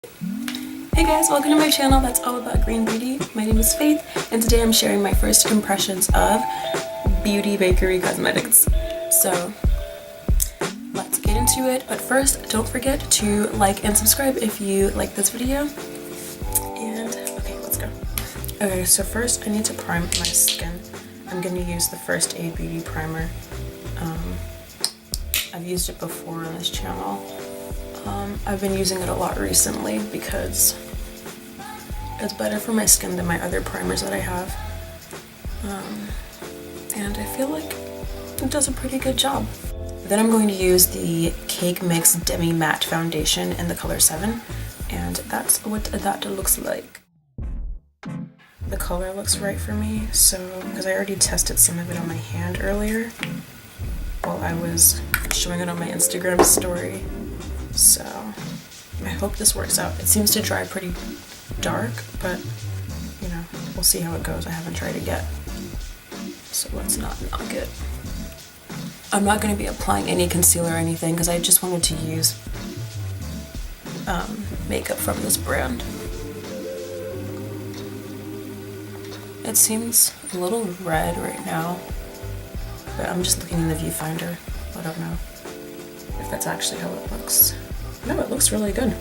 Hey guys, welcome to my channel that's all about green beauty. My name is Faith, and today I'm sharing my first impressions of beauty Bakerie cosmetics. So let's get into it, but first don't forget to like and subscribe if you like this video. And okay, let's go. Okay, so first I need to prime my skin. I'm going to use the First Aid Beauty Primer. I've used it before on this channel. I've been using it a lot recently because it's better for my skin than my other primers that I have. And I feel like it does a pretty good job. Then I'm going to use the Cake Mix Demi-Matte Foundation in the color 7, and that's what that looks like. The color looks right for me, so because I already tested some of it on my hand earlier while I was showing it on my Instagram story. So I hope this works out. It seems to dry pretty dark, but you know, we'll see how it goes. I haven't tried it yet, so let's not knock it. I'm not going to be applying any concealer or anything because I just wanted to use makeup from this brand. It seems a little red right now, but I'm just looking in the viewfinder. I don't know if that's actually how it looks. No, it looks really good.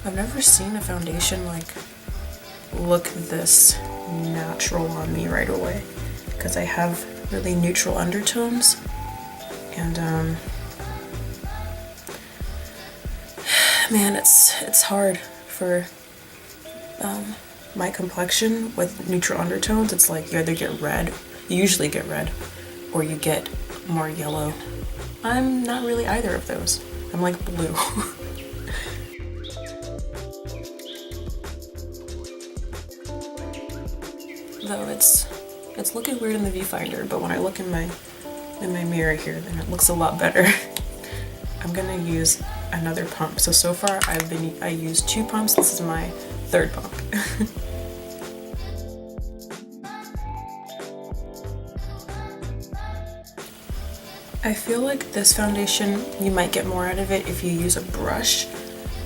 I've never seen a foundation like look this natural on me right away because I have really neutral undertones, and man, it's hard for my complexion with neutral undertones. It's like you either get red, you usually get red, or you get more yellow. I'm not really either of those. I'm like blue. Though it's looking weird in the viewfinder, but when I look in my mirror here, then it looks a lot better. I'm gonna use another pump. So far I used 2 pumps. This is my 3rd pump. I feel like this foundation, you might get more out of it if you use a brush,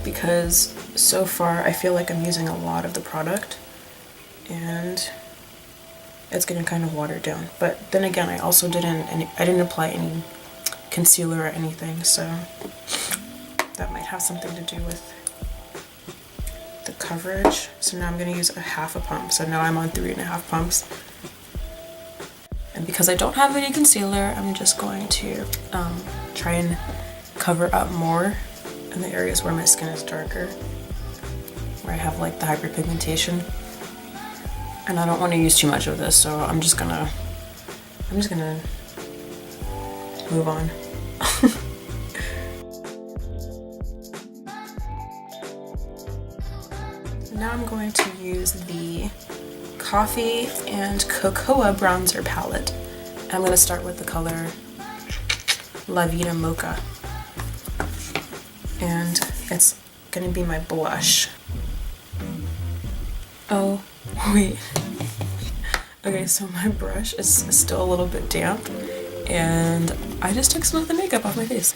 because so far I feel like I'm using a lot of the product and it's getting kind of watered down. But then again, I also didn't apply any concealer or anything, so that might have something to do with the coverage. So now I'm going to use a half a pump. So now I'm on 3.5 pumps. And because I don't have any concealer, I'm just going to try and cover up more in the areas where my skin is darker, where I have like the hyperpigmentation. And I don't want to use too much of this, so I'm just gonna move on. Now I'm going to use the Coffee and Cocoa Bronzer Palette. I'm going to start with the color La Vida Mocha. And it's going to be my blush. Oh, wait. Okay, so my brush is still a little bit damp, and I just took some of the makeup off my face.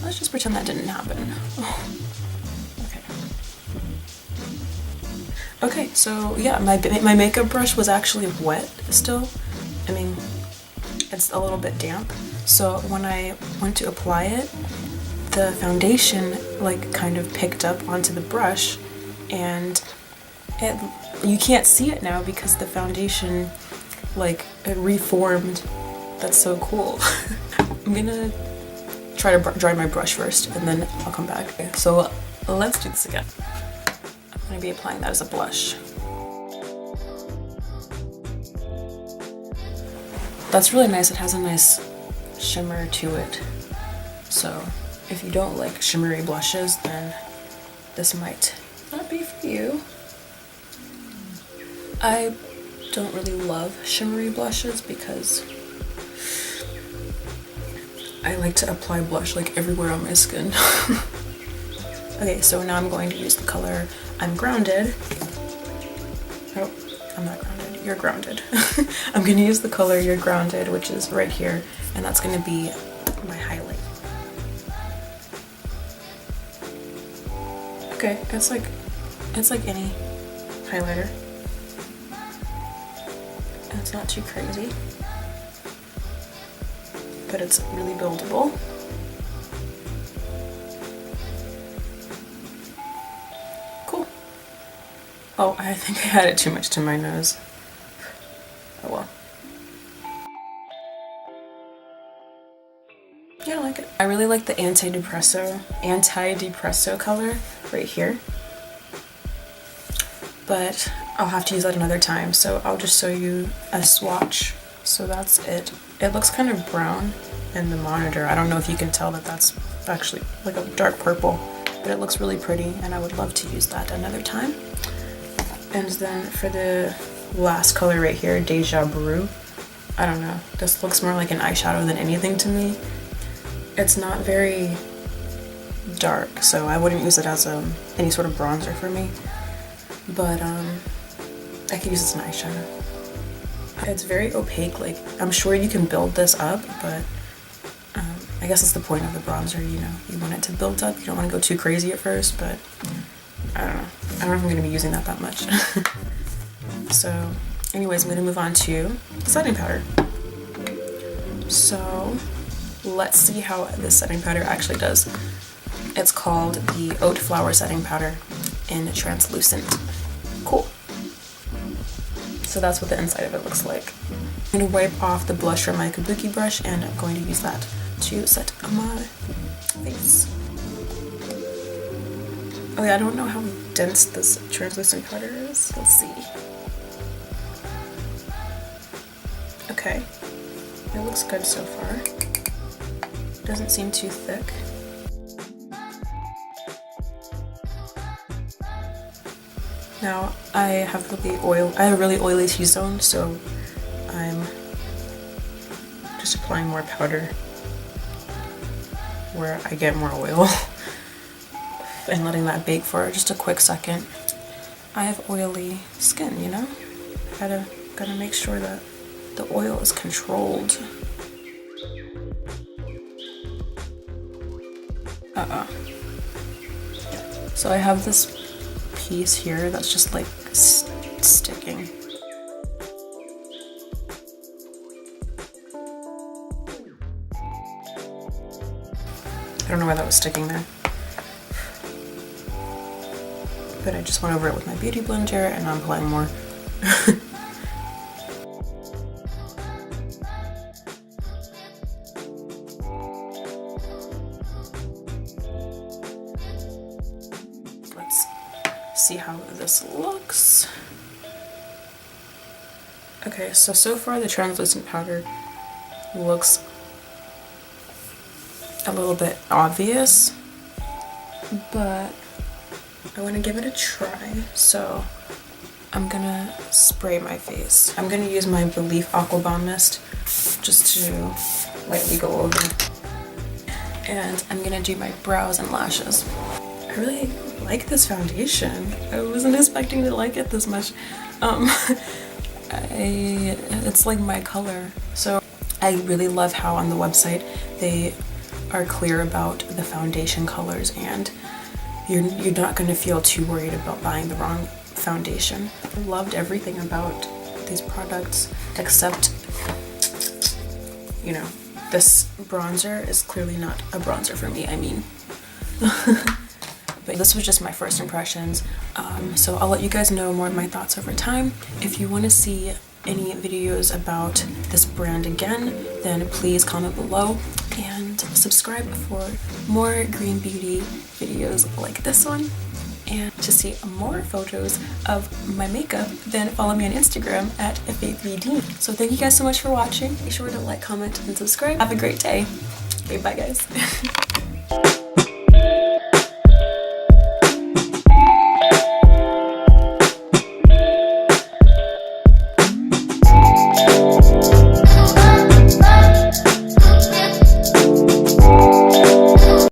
Let's just pretend that didn't happen. Okay, so yeah, my makeup brush was actually wet still. I mean, it's a little bit damp. So when I went to apply it, the foundation like kind of picked up onto the brush, and you can't see it now because the foundation like it reformed. That's so cool. I'm gonna try to dry my brush first and then I'll come back. Okay, so let's do this again. I'm going to be applying that as a blush. That's really nice. It has a nice shimmer to it. So if you don't like shimmery blushes, then this might not be for you. I don't really love shimmery blushes because I like to apply blush like everywhere on my skin. Okay, so now I'm going to use the color I'm Grounded. Oh, I'm not grounded. You're Grounded. I'm going to use the color You're Grounded, which is right here, and that's going to be my highlight. okay. It's like any highlighter. It's not too crazy, but it's really buildable. Cool. Oh, I think I added too much to my nose. Oh well. Yeah, I like it. I really like the anti-depresso color right here. But I'll have to use that another time, so I'll just show you a swatch. So that's it. It looks kind of brown in the monitor. I don't know if you can tell that that's actually like a dark purple, but it looks really pretty and I would love to use that another time. And then for the last color right here, Deja Brew, I don't know, this looks more like an eyeshadow than anything to me. It's not very dark, so I wouldn't use it as any sort of bronzer for me. But I could use this as an eyeshadow. It's very opaque, like I'm sure you can build this up, but I guess that's the point of the bronzer, you know, you want it to build up, you don't want to go too crazy at first, but I don't know if I'm going to be using that much. So anyways, I'm going to move on to setting powder. So let's see how this setting powder actually does. It's called the Oat Flower Setting Powder in Translucent. Cool. So that's what the inside of it looks like. I'm going to wipe off the blush from my kabuki brush and I'm going to use that to set my face. Oh yeah, I don't know how dense this translucent powder is. Let's see. Okay. It looks good so far. Doesn't seem too thick. Now I have a really oily T-zone, so I'm just applying more powder where I get more oil and letting that bake for just a quick second. I have oily skin, you know? Gotta make sure that the oil is controlled. So I have this piece here that's just like sticking. I don't know why that was sticking there. But I just went over it with my beauty blender and I'm applying more. Let's see how this looks. Okay, so far the translucent powder looks a little bit obvious, but I want to give it a try, so I'm gonna spray my face. I'm gonna use my Belief Aqua Bomb Mist just to lightly go over, and I'm gonna do my brows and lashes. I really like this foundation. I wasn't expecting to like it this much. It's like my color. So I really love how on the website they are clear about the foundation colors and you're not going to feel too worried about buying the wrong foundation. I loved everything about these products except, you know, this bronzer is clearly not a bronzer for me, I mean. But this was just my first impressions, so I'll let you guys know more of my thoughts over time. If you want to see any videos about this brand again, then please comment below and subscribe for more green beauty videos like this one. And to see more photos of my makeup, then follow me on Instagram at FAITHVDEAN. So thank you guys so much for watching. Be sure to like, comment, and subscribe. Have a great day. Okay, bye guys.